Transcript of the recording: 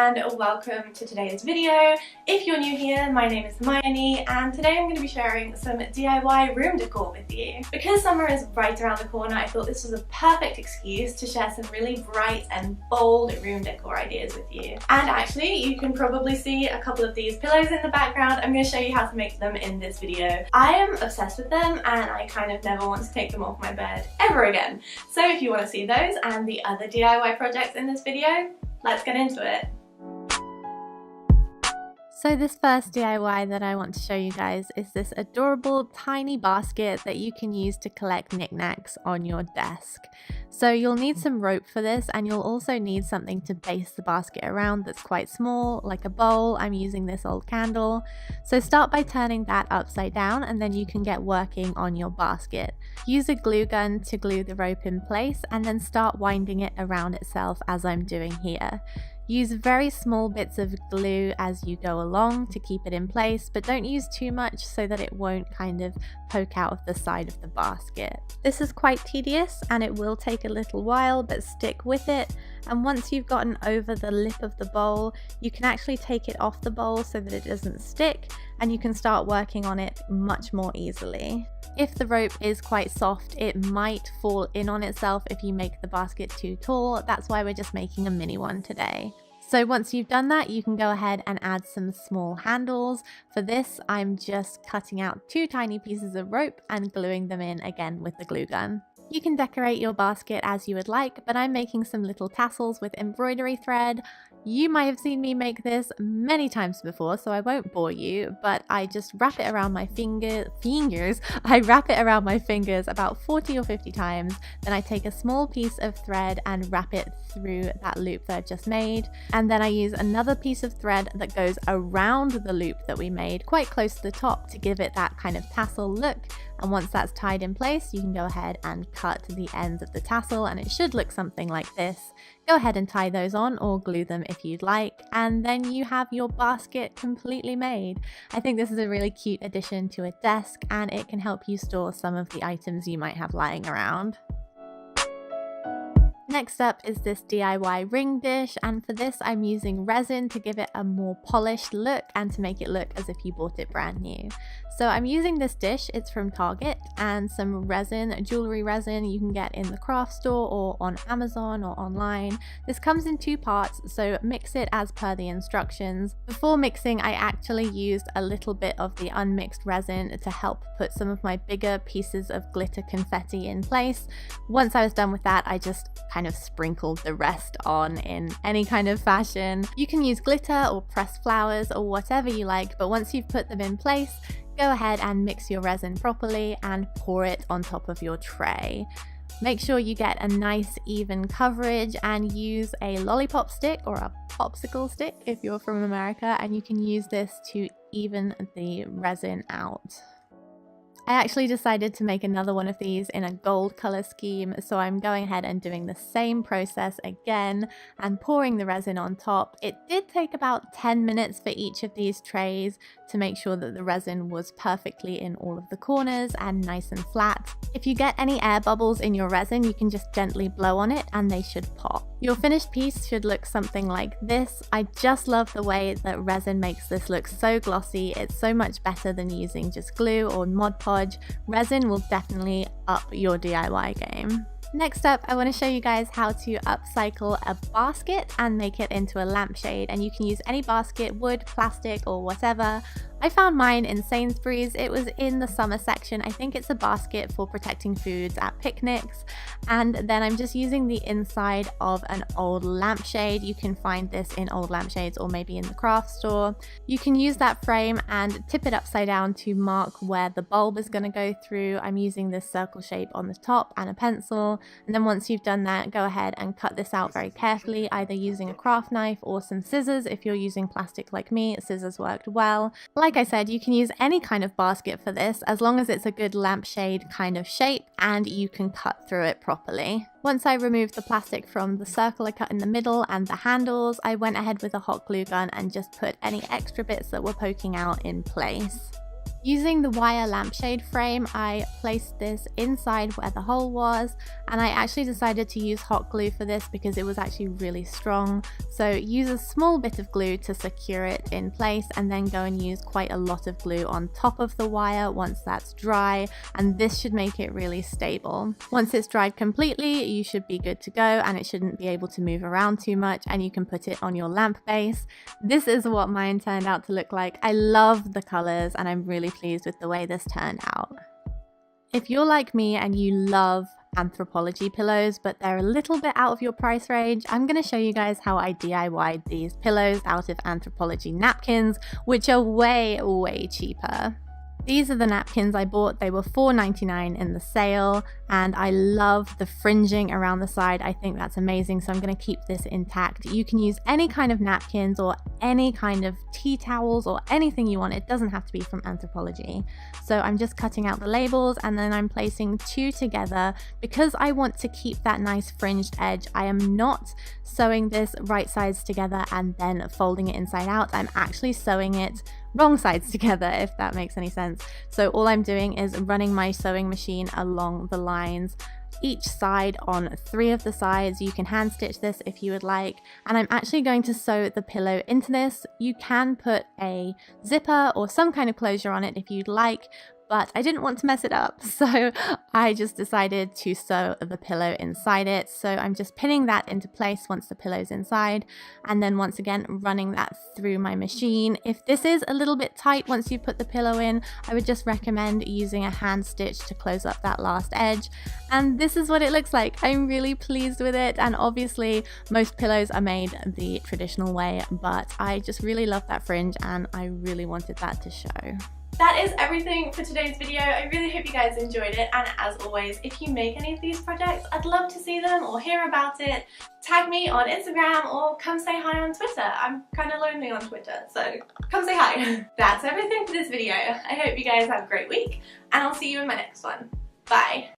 And welcome to today's video. If you're new here, my name is Hermione and today I'm going to be sharing some DIY room decor with you. Because summer is right around the corner, I thought this was a perfect excuse to share some really bright and bold room decor ideas with you. And actually, you can probably see a couple of these pillows in the background. I'm going to show you how to make them in this video. I am obsessed with them and I kind of never want to take them off my bed ever again. So if you want to see those and the other DIY projects in this video, let's get into it. So this first DIY that I want to show you guys is this adorable tiny basket that you can use to collect knickknacks on your desk. So you'll need some rope for this, and you'll also need something to base the basket around that's quite small, like a bowl. I'm using this old candle. So start by turning that upside down and then you can get working on your basket. Use a glue gun to glue the rope in place and then start winding it around itself as I'm doing here. Use very small bits of glue as you go along to keep it in place, but don't use too much so that it won't kind of poke out of the side of the basket. This is quite tedious and it will take a little while, but stick with it. And once you've gotten over the lip of the bowl, you can actually take it off the bowl so that it doesn't stick, and you can start working on it much more easily. If the rope is quite soft, it might fall in on itself if you make the basket too tall. That's why we're just making a mini one today. So once you've done that, you can go ahead and add some small handles. For this, I'm just cutting out 2 tiny pieces of rope and gluing them in again with the glue gun. You can decorate your basket as you would like, but I'm making some little tassels with embroidery thread. You might have seen me make this many times before, so I won't bore you, but I just wrap it around my fingers. I wrap it around my fingers about 40 or 50 times. Then I take a small piece of thread and wrap it through that loop that I've just made. And then I use another piece of thread that goes around the loop that we made, quite close to the top, to give it that kind of tassel look. And once that's tied in place, you can go ahead and cut the ends of the tassel and it should look something like this. Go ahead and tie those on or glue them if you'd like, and then you have your basket completely made. I think this is a really cute addition to a desk and it can help you store some of the items you might have lying around. Next up is this DIY ring dish, and for this I'm using resin to give it a more polished look and to make it look as if you bought it brand new. So I'm using this dish, it's from Target, and some resin, jewelry resin you can get in the craft store or on Amazon or online. This comes in 2 parts, so mix it as per the instructions. Before mixing, I actually used a little bit of the unmixed resin to help put some of my bigger pieces of glitter confetti in place. Once I was done with that, I just kind of sprinkled the rest on in any kind of fashion. You can use glitter or pressed flowers or whatever you like, but once you've put them in place, go ahead and mix your resin properly and pour it on top of your tray. Make sure you get a nice even coverage and use a lollipop stick or a popsicle stick if you're from America, and you can use this to even the resin out. I actually decided to make another one of these in a gold color scheme, so I'm going ahead and doing the same process again and pouring the resin on top. It did take about 10 minutes for each of these trays to make sure that the resin was perfectly in all of the corners and nice and flat. If you get any air bubbles in your resin, you can just gently blow on it and they should pop. Your finished piece should look something like this. I just love the way that resin makes this look so glossy. It's so much better than using just glue or Mod Podge. Resin will definitely up your DIY game. Next up, I want to show you guys how to upcycle a basket and make it into a lampshade, and you can use any basket, wood, plastic or whatever. I found mine in Sainsbury's. It was in the summer section. I think it's a basket for protecting foods at picnics. And then I'm just using the inside of an old lampshade. You can find this in old lampshades or maybe in the craft store. You can use that frame and tip it upside down to mark where the bulb is going to go through. I'm using this circle shape on the top and a pencil. And then once you've done that, go ahead and cut this out very carefully, either using a craft knife or some scissors. If you're using plastic like me, scissors worked well. Like I said, you can use any kind of basket for this as long as it's a good lampshade kind of shape and you can cut through it properly. properly. Once I removed the plastic from the circle I cut in the middle and the handles, I went ahead with a hot glue gun and just put any extra bits that were poking out in place. Using the wire lampshade frame, I placed this inside where the hole was, and I actually decided to use hot glue for this because it was actually really strong. So use a small bit of glue to secure it in place, and then go and use quite a lot of glue on top of the wire once that's dry, and this should make it really stable. Once it's dried completely, you should be good to go, and it shouldn't be able to move around too much, and you can put it on your lamp base. This is what mine turned out to look like. I love the colors, and I'm really pleased with the way this turned out. If you're like me and you love Anthropologie pillows but they're a little bit out of your price range, I'm going to show you guys how I DIY'd these pillows out of Anthropologie napkins, which are way cheaper. These are the napkins I bought. They were $4.99 in the sale, and I love the fringing around the side. I think that's amazing, so I'm going to keep this intact. You can use any kind of napkins or any kind of tea towels or anything you want. It doesn't have to be from Anthropologie. So I'm just cutting out the labels, and then I'm placing two together because I want to keep that nice fringed edge. I am not sewing this right sides together and then folding it inside out. I'm actually sewing it wrong sides together, if that makes any sense. So all I'm doing is running my sewing machine along the lines each side on 3 of the sides. You can hand stitch this if you would like, and I'm actually going to sew the pillow into this. You can put a zipper or some kind of closure on it if you'd like, but I didn't want to mess it up, so I just decided to sew the pillow inside it. So I'm just pinning that into place once the pillow's inside, and then once again running that through my machine. If this is a little bit tight once you put the pillow in, I would just recommend using a hand stitch to close up that last edge. And this is what it looks like. I'm really pleased with it, and obviously most pillows are made the traditional way, but I just really love that fringe and I really wanted that to show. That is everything for today's video. I really hope you guys enjoyed it, and as always, if you make any of these projects, I'd love to see them or hear about it. Tag me on Instagram or come say hi on Twitter. I'm kind of lonely on Twitter, so come say hi. That's everything for this video. I hope you guys have a great week, and I'll see you in my next one. Bye.